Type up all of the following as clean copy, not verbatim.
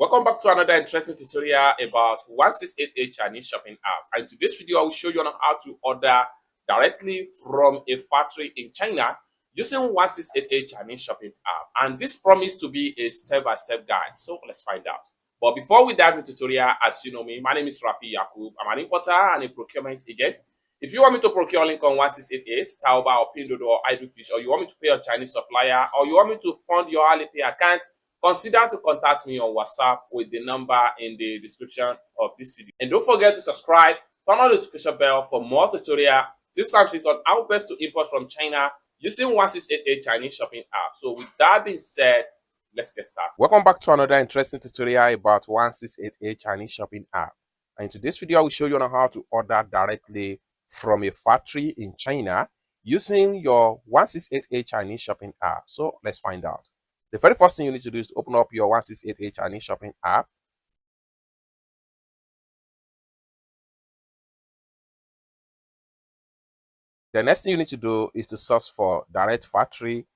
Welcome back to another interesting tutorial about 1688 Chinese shopping app. And in this video, I will show you on how to order directly from a factory in China using 1688 Chinese shopping app. And this promised to be a step-by-step guide. So let's find out. But before we dive into the tutorial, as you know me, my name is Rafi Yakub. I'm an importer and a procurement agent. If you want me to procure link on 1688, Taoba or pinduoduo or Idlefish, or you want me to pay a Chinese supplier, or you want me to fund your Alipay account, consider to contact me on WhatsApp with the number in the description of this video. And don't forget to subscribe, turn on the notification bell for more tutorial tips and tricks on how best to import from China using 1688 Chinese shopping app. So with that being said, let's get started. Welcome back to another interesting tutorial about 1688 Chinese shopping app. And in today's video, I will show you on how to order directly from a factory in China using your 1688 Chinese shopping app. So let's find out. The very first thing you need to do is to open up your 1688 Chinese shopping app. The next thing you need to do is to search for direct factory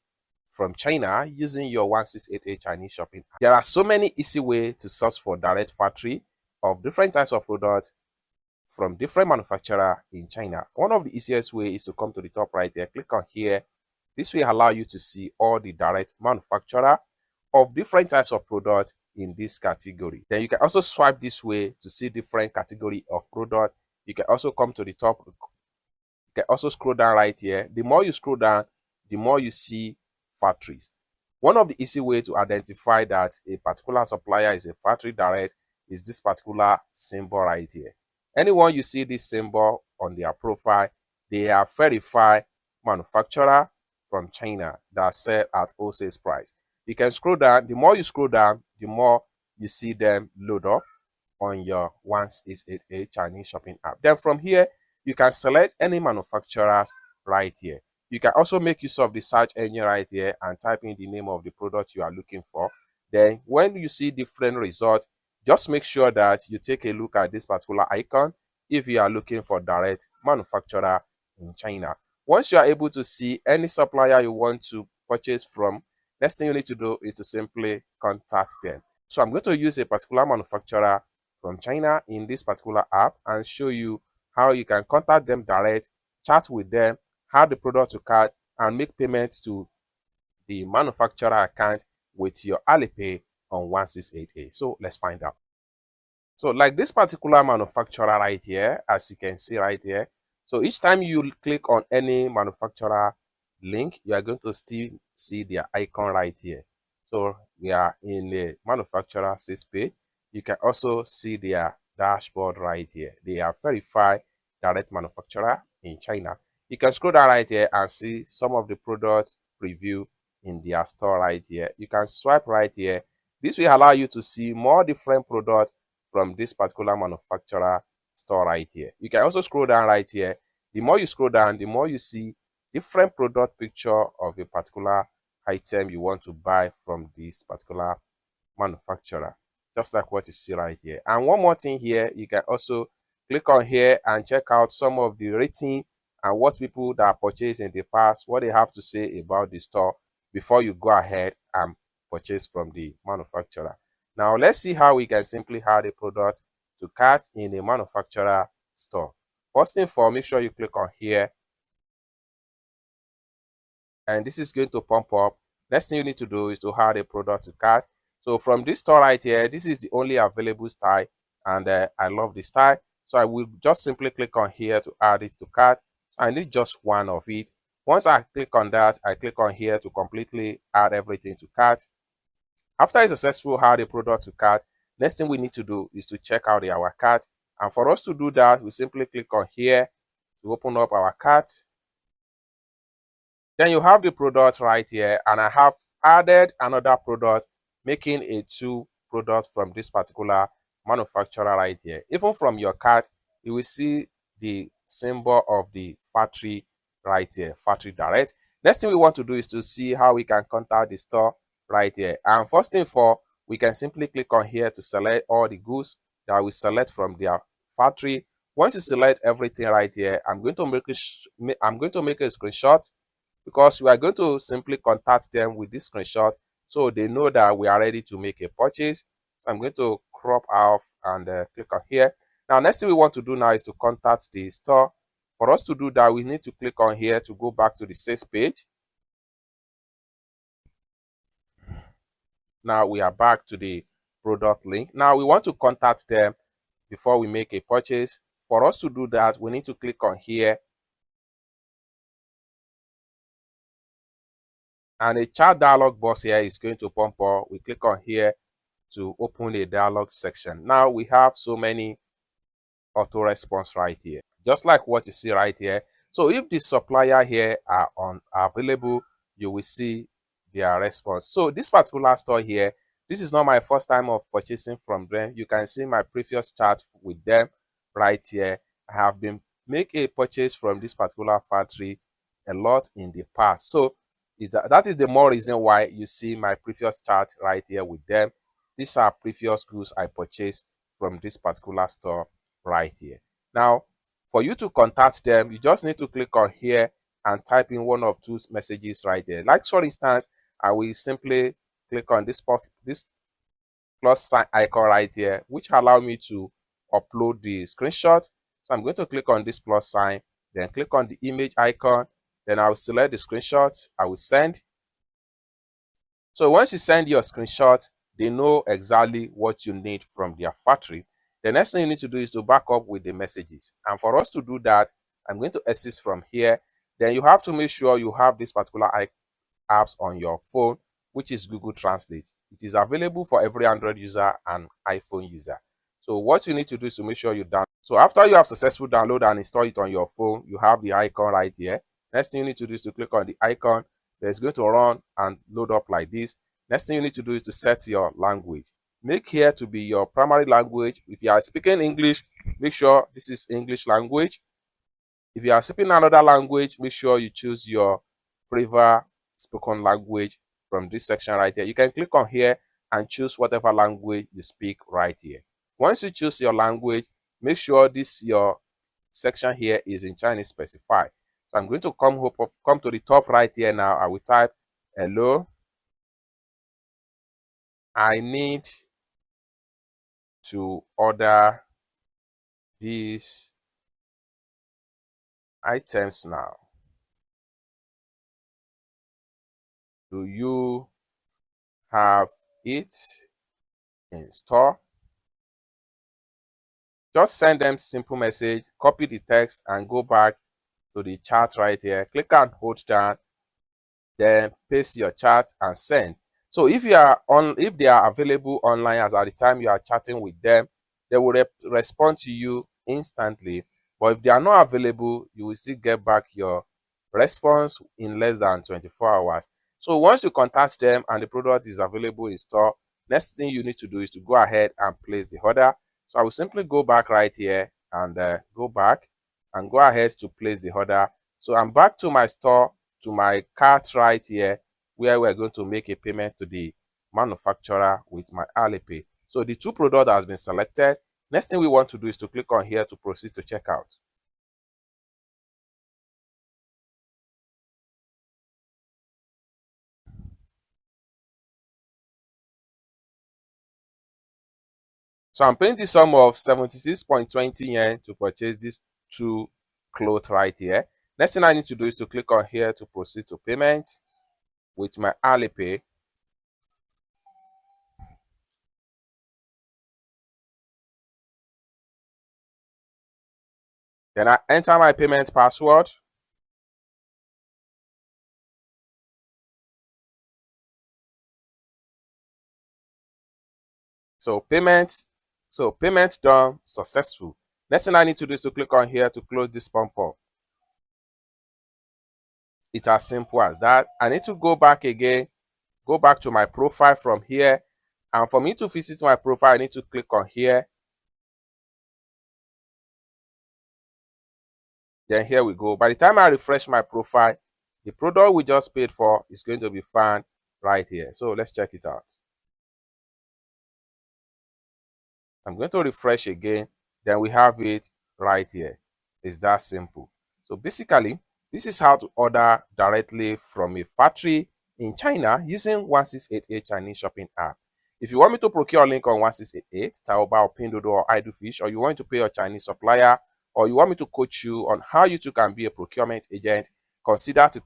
from China using your 1688 Chinese shopping app. There are so many easy ways to search for direct factory of different types of products from different manufacturers in China. One of the easiest ways is to come to the top right there, click on here. This will allow you to see all the direct manufacturer of different types of products in this category. Then you can also swipe this way to see different category of product. You can also come to the top. You can also scroll down right here. The more you scroll down, the more you see factories. One of the easy ways to identify that a particular supplier is a factory direct is this particular symbol right here. Anyone you see this symbol on their profile, they are verified manufacturer from China that sell at wholesale price. You can scroll down. The more you scroll down, the more you see them load up on your 1688 Chinese shopping app. Then from here, you can select any manufacturers right here. You can also make use of the search engine right here and type in the name of the product you are looking for. Then when you see different results, just make sure that you take a look at this particular icon if you are looking for direct manufacturer in China. Once you are able to see any supplier you want to purchase from, next thing you need to do is to simply contact them. So I'm going to use a particular manufacturer from China in this particular app and show you how you can contact them direct, chat with them, add the product to cart, and make payments to the manufacturer account with your Alipay on 1688. So let's find out. So like this particular manufacturer right here, as you can see right here. So each time you click on any manufacturer link, you are going to still see their icon right here. So we are in the manufacturer sales page. You can also see their dashboard right here. They are verified direct manufacturer in China. You can scroll down right here and see some of the products preview in their store right here. You can swipe right here. This will allow you to see more different products from this particular manufacturer store right here. You can also scroll down right here. The more you scroll down, the more you see different product picture of a particular item you want to buy from this particular manufacturer, just like what you see right here. And one more thing here, you can also click on here and check out some of the rating and what people that purchased in the past, what they have to say about the store before you go ahead and purchase from the manufacturer. Now let's see how we can simply add a product to cart in a manufacturer store. First thing for, make sure you click on here, and this is going to pump up. Next thing you need to do is to add a product to cart. So from this store right here, this is the only available style, and I love the style. So I will just simply click on here to add it to cart. I need just one of it. Once I click on that, I click on here to completely add everything to cart. After I successfully add a product to cart, next thing we need to do is to check out our cart. And for us to do that, we simply click on here to open up our cart. Then you have the product right here, and I have added another product, making a 2 product from this particular manufacturer right here. Even from your cart, you will see the symbol of the factory right here, factory direct. Next thing we want to do is to see how we can contact the store right here. And first thing for, we can simply click on here to select all the goods that we select from their factory. Once you select everything right here, I'm going to make a screenshot, because we are going to simply contact them with this screenshot so they know that we are ready to make a purchase. So I'm going to crop off and click on here. Now, next thing we want to do now is to contact the store. For us to do that, we need to click on here to go back to the sales page. Now we are back to the product link. Now we want to contact them before we make a purchase. For us to do that, we need to click on here, and a chat dialog box here is going to pop up. We click on here to open a dialog section. Now we have so many auto response right here, just like what you see right here. So if the supplier here are available, you will see their response. So this particular store here, this is not my first time of purchasing from them. You can see my previous chat with them right here. I have been make a purchase from this particular factory a lot in the past. So that is the more reason why you see my previous chat right here with them. These are previous goods I purchased from this particular store right here. Now, for you to contact them, you just need to click on here and type in one of two messages right there. Like, for instance, I will simply click on this plus sign icon right here, which allow me to upload the screenshot. So I'm going to click on this plus sign, then click on the image icon, then I'll select the screenshot, I will send. So once you send your screenshot, they know exactly what you need from their factory. The next thing you need to do is to back up with the messages. And for us to do that, I'm going to exit from here. Then you have to make sure you have this particular apps on your phone, which is Google Translate. It is available for every Android user and iPhone user. So what you need to do is to make sure you download. So after you have successfully downloaded and installed it on your phone, you have the icon right here. Next thing you need to do is to click on the icon. It's going to run and load up like this. Next thing you need to do is to set your language. Make here to be your primary language. If you are speaking English, make sure this is English language. If you are speaking another language, make sure you choose your preferred spoken language from this section right here. You can click on here and choose whatever language you speak right here. Once you choose your language, make sure your section here is in Chinese specified. So I'm going to come to the top right here now. I will type, hello, I need to order these items now. Do you have it in store? Just send them simple message, copy the text and go back to the chat right here. Click and hold down, then paste your chat and send. So if they are available online as at the time you are chatting with them, they will respond to you instantly. But if they are not available, you will still get back your response in less than 24 hours. So once you contact them and the product is available in store, next thing you need to do is to go ahead and place the order. So I will simply go back right here and go back and go ahead to place the order. So I'm back to my store, to my cart right here, where we're going to make a payment to the manufacturer with my Alipay. So the two products has been selected. Next thing we want to do is to click on here to proceed to checkout. So I'm paying the sum of 76.20 yen to purchase these two clothes right here. Next thing I need to do is to click on here to proceed to payment with my Alipay. Then I enter my payment password. So payment done, successful. Next thing I need to do is to click on here to close this pump up. It's as simple as that. I need to go back again, go back to my profile from here. And for me to visit my profile, I need to click on here. Then here we go. By the time I refresh my profile, the product we just paid for is going to be found right here. So let's check it out. I'm going to refresh again. Then we have it right here. It's that simple. So basically, this is how to order directly from a factory in China using 1688 Chinese shopping app. If you want me to procure link on 1688, Taobao, Pinduoduo, or Idlefish, or you want to pay your Chinese supplier, or you want me to coach you on how you too can be a procurement agent, consider to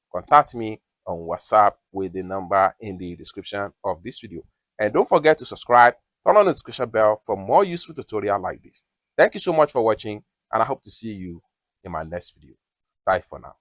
contact me on WhatsApp with the number in the description of this video. And don't forget to subscribe, turn on the notification bell for more useful tutorials like this. Thank you so much for watching, and I hope to see you in my next video. Bye for now.